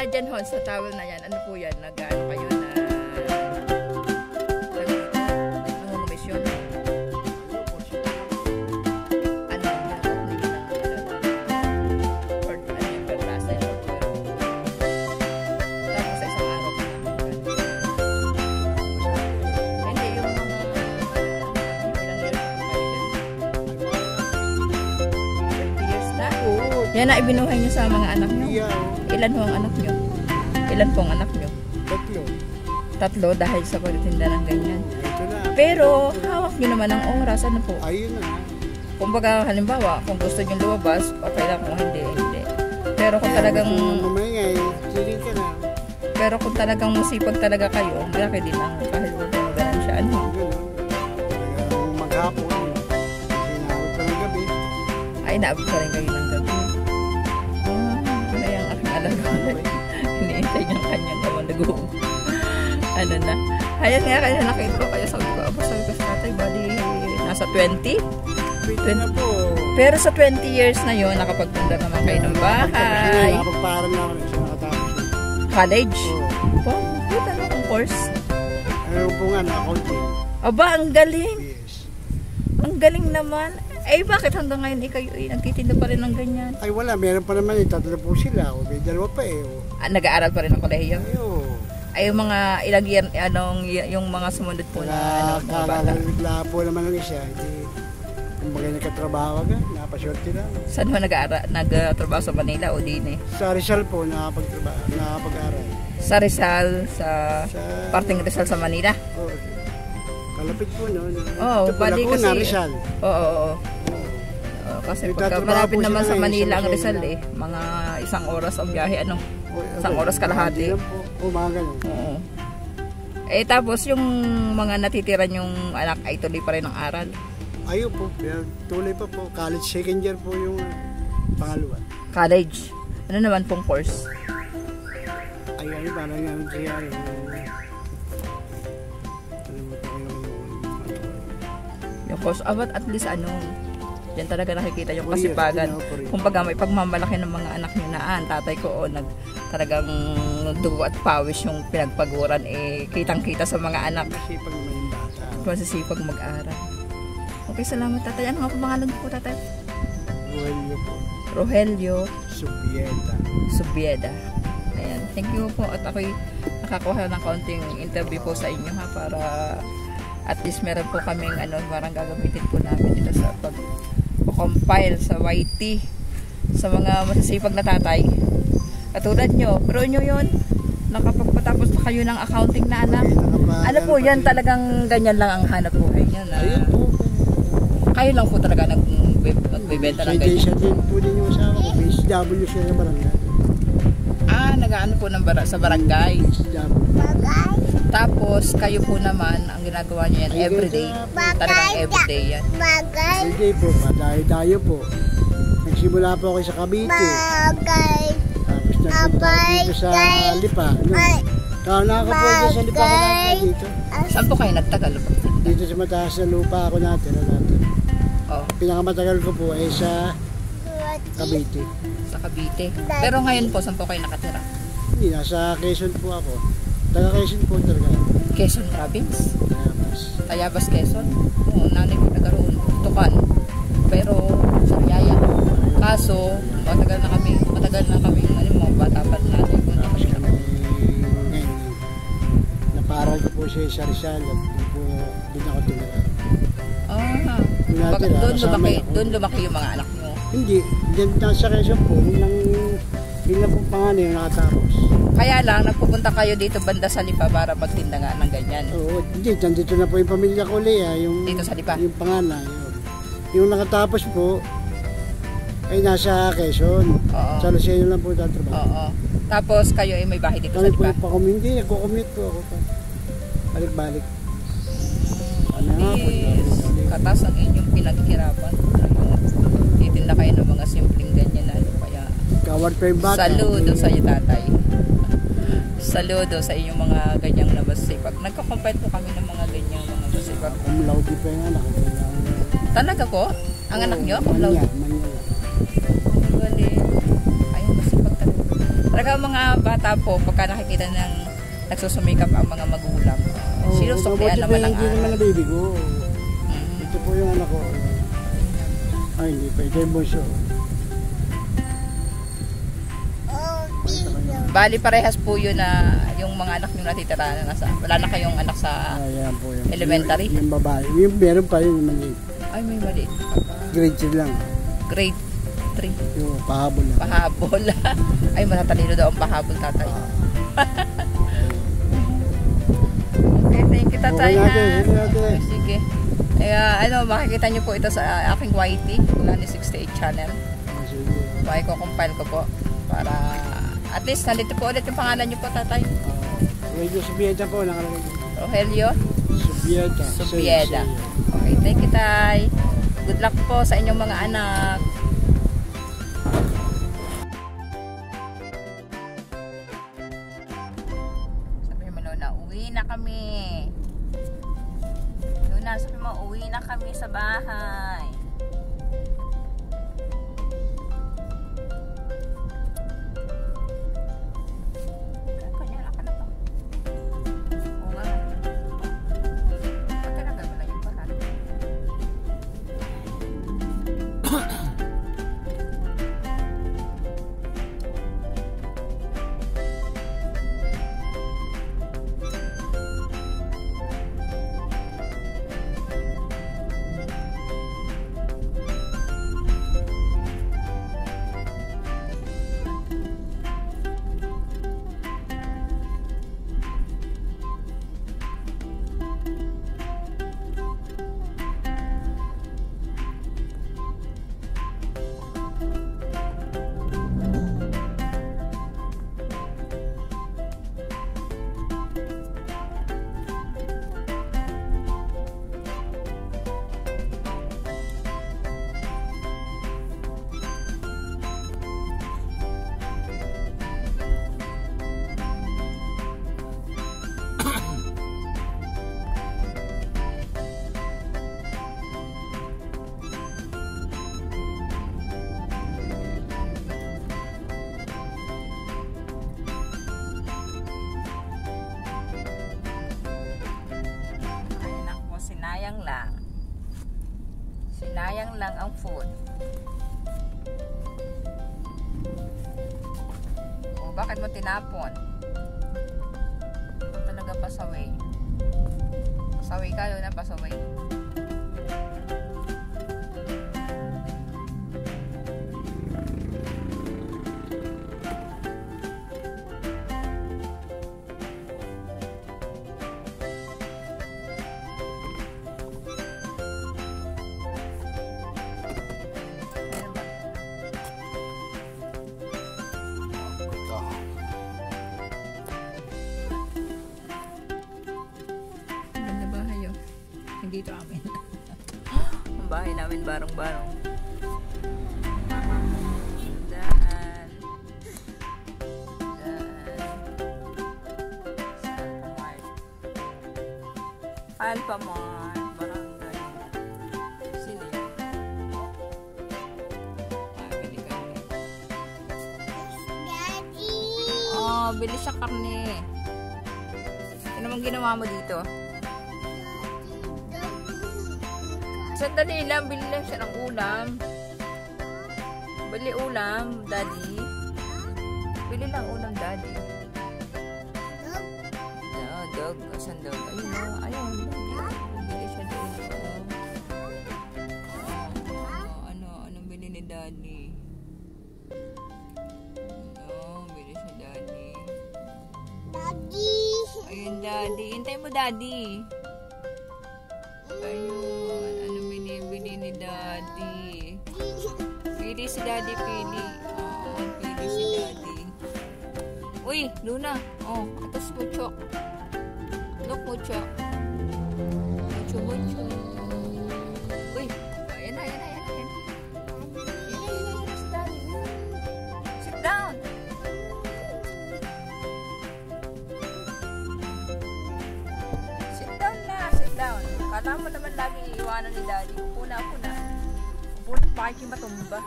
dyan ho, sa towel na yan, ano po yan, nag-ano kayo na nangungumisyon. Ano yan? Per klase. Tapos sa isang araw. Hindi, yung mga yan na ibinuhay niyo sa mga anak niyo. Ilan ho ang anak niyo? Ilan po ang anak niyo? Tatlo dahil sa pagtitinda ng ganyan. Pero hawak niyo naman ang oras, ano po? Ayun na. Kumbaga halimbawa, kung gusto niyo lumabas, okay lang, kung hindi. Pero kung talagang silin ka na. pero kung talagang musipag talaga kayo, malaki din ang kahit kung ganun siya, ano? Maghapon, sinawag ka ng gabi. Ay, naabot ka rin kayo ng gabi. Ay, ang aking alaga. Iniintay niyang kanyang kamalago. Ano na. Ayan nga, kaya nakita ko. Kaya sabi ko sa tatay, bali, nasa 20? 20 na po. Pero sa 20 years na yun, nakapagpunda naman kayo ng bahay. Nakapagparan na ako na siya nakatapos. College? Po? Buta na kung course. Ano po nga, accounting. Aba, ang galing. Yes. Ang galing naman. Eh, bakit hanggang ngayon kayo nagtitinda pa rin ng ganyan? Ay wala, meron pa naman tatlo po sila. O may dalawa pa eh. Nag-aaral pa rin ng kolehiyo? Ayo. Ay, yung mga ilang year, yung mga sumunod po na mga bata. Wala po naman ng isa. Hindi, kumbaga nagkatrabaho agad, napaswerte lang. Saan mo nagtrabaho sa Manila o din eh? Sa Rizal po, nakapag-aral. Sa Rizal, sa parting Rizal sa Manila? Oo. Kalapit po no. Oo, bali kasi. Rizal. Oo. Kasi pagka malapit naman sa Manila ang Rizal eh, mga 1 oras ang biyahe, ano? 1 oras kalahati. Umaga no. Oo. Eh tapos yung mga natitira yung anak ay tuloy pa rin ang aral? Ayun po, tuloy pa po. College second year po yung pangalawa. College? Ano naman pong course? Ay, parang yung siya yung course, at least ano, yan talaga nakikita yung kasipagan. Kumbaga may pagmamalaki ng mga anak nyo na tatay ko talagang dugo at pawis yung pinagpaguran kitang-kita sa mga anak. Masipag naman yung bata. Masisipag mag-aral. Okay, salamat tatay. Ano nga po pangalan po tatay? Rogelio po. Rogelio Subieda. Ayan, thank you po at ako'y nakakuha ng kaunting interview po sa inyo para at least meron po kaming parang gagamitin po namin dito sa pag-compile sa YT sa mga masisipag na tatay katulad nyo, pero nyo yun nakapagpatapos na kayo ng accounting na anak. Ano po yan, talagang ganyan lang ang hanap buhay nyo na kayo lang po talaga nagbebenta ng ganyan. Siya din po din yung asawa ko, PSW siya sa barangay. Nag-ano po sa barangay. Tapos, kayo po naman, ang ginagawa nyo yan everyday. Talagang everyday yan. Everyday po, dayo po. Nagsimula po ako sa Cavite. Tapos nagpunta dito sa Lipa. Kauna ko po dito sa Lipa ko natin dito. Saan po kayo nagtagal? Dito sa mataas na lupa ako natin. Pinakamatagal ko po ay sa Cavite. Sa Cavite. Pero ngayon po, saan po kayo nakatira? Hindi, nasa Quezon po ako. Taga Quezon po talaga. Quezon Province? Tayabas. Tayabas, Quezon? Oo, nanay ko nagkaroon. Tukan. Pero sa Yaya. Kaso, matagal na kami, bata pa natin. Tapos kami ngayon, naparal ko po siya sa Rizal at doon ako tumira. Doon lumaki yung mga anak mo? Hindi, dyan sa Quezon po, yun lang pong panganay yung nakatapos. Kaya lang, nagpupunta kayo dito banda sa Lipa para magtinda nga ng ganyan? Oo, hindi, dito na po yung pamilya ko, Lea, dito sa Lipa? Yung panganay. Yung nakatapos po, ay nasa Quezon. Oo. Sa Luceno lang po tatrabaho. Oo. Tapos kayo ay may bahay dito sa Lipa? Kami po pa-commute, nagko-commute po ako. Balik-balik. Ano nga po? Katas ang inyong pinaghirapan. Titinda kayo ng mga simpleng ganyan na kaya. Kawad pa yung bata. Saludo sa iyo tatay. Saludo sa inyong mga ganyang na masipag. Nagko-compete po kami ng mga ganyang mga masipag. Umlaudi pa yung anak. Talaga po? Ang anak nyo? Umlaudi? Manya. Galing. Ay, masipag talaga. Talaga mga bata po, pagka nakikita ng nagsusumikap ang mga magulang, sinusuklian naman ang Hindi naman na baby ko. Ito po yung anak ko. Ay, hindi pa. Ito yung bunso. Bali parehas po yun na yung mga anak nyo natitira na nasa, wala na kayong anak sa Ayan po yung elementary? Yung babae. Yung meron pa yung maliit. Ay, may maliit pa ba? Grade 3 lang. Grade 3. Yung pahabol lang. Pahabol. Ay, matatalino daw ang pahabol, tatay. Okay, thank you, tatay. Okay, sige. Ano, makikita nyo po ito sa aking YT, Kulani 68 channel. Okay, ko-compile ko po para at least nandito po ulit yung pangalan nyo po, tatay. Rogelio Subieda po, nakalagay. Rogelio Subieda. Subieda. Okay, thank you, tay. Good luck po sa inyong mga anak. Sabi mo, Luna, uwi na kami. Luna, sabi mo, uwi na kami sa bahay. Sinayang lang ang food. O, bakit mo tinapon? Talaga pasaway. Pasaway ka, Luna, pasaway. Dito amin. Ang bahay namin barong-barong. Daan. Alphamart. Barangay. Sino yan? Bili kami. Daddy! Oh, bili siya karne. Ano namang ginawa mo dito? Sandali lang, bili lang siya ng ulam. Bili ulam, daddy. Bili lang ulam, daddy. Dog. Asan dog? Ayun o. Ayun. Bili siya doon. Anong bili ni daddy? Bili siya, daddy. Daddy! Ayun, daddy. Hintay mo, daddy. Ayun. Anong binibili ni daddy? Pili si daddy, pili. Pili si daddy. Uy, Luna. Atas mucho. Look, mucho. Mucho. Uy, ayan na. Si daddy. Sit down. Sit down. Kala mo naman lagi iiwanan ni daddy. Upo na. Upo na, pakikin matumba.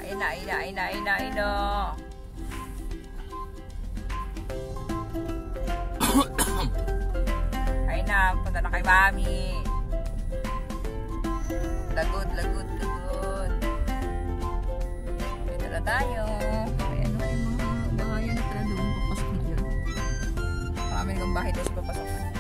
Ayun na, ayun na, ayun na, ayun na, ayun na. Ayun na, punta na kay Mami. Lagod, lagod, lagod. Dito na tayo. Ayan na yung mga bahayan na tala doon. Papasok na yun. Marami ng bahay doon sa papasok na.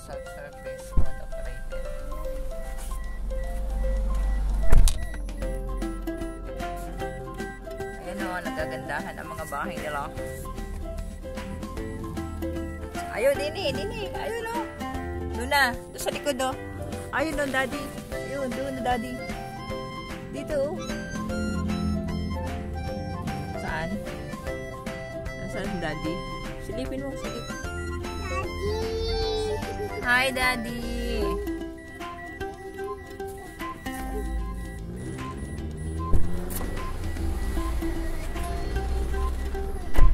Self-service, not operated. Ayan o, nagagandahan ang mga bahay nila. Ayun, dini. Ayun o. Doon na. Doon sa likod o. Ayun o, daddy. Ayun, doon na, daddy. Dito o. Saan? Saan, daddy? Silipin mo, silipin. Hi, Daddy.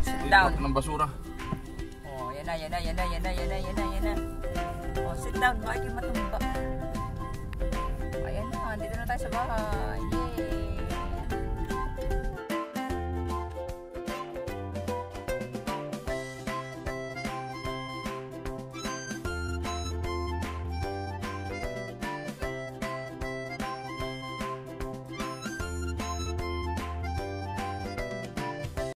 Sit down. Ng basura. Oh, yan na. Oh, sit down. Bakit matumba? Ayan na, dito na tayo sa bahay.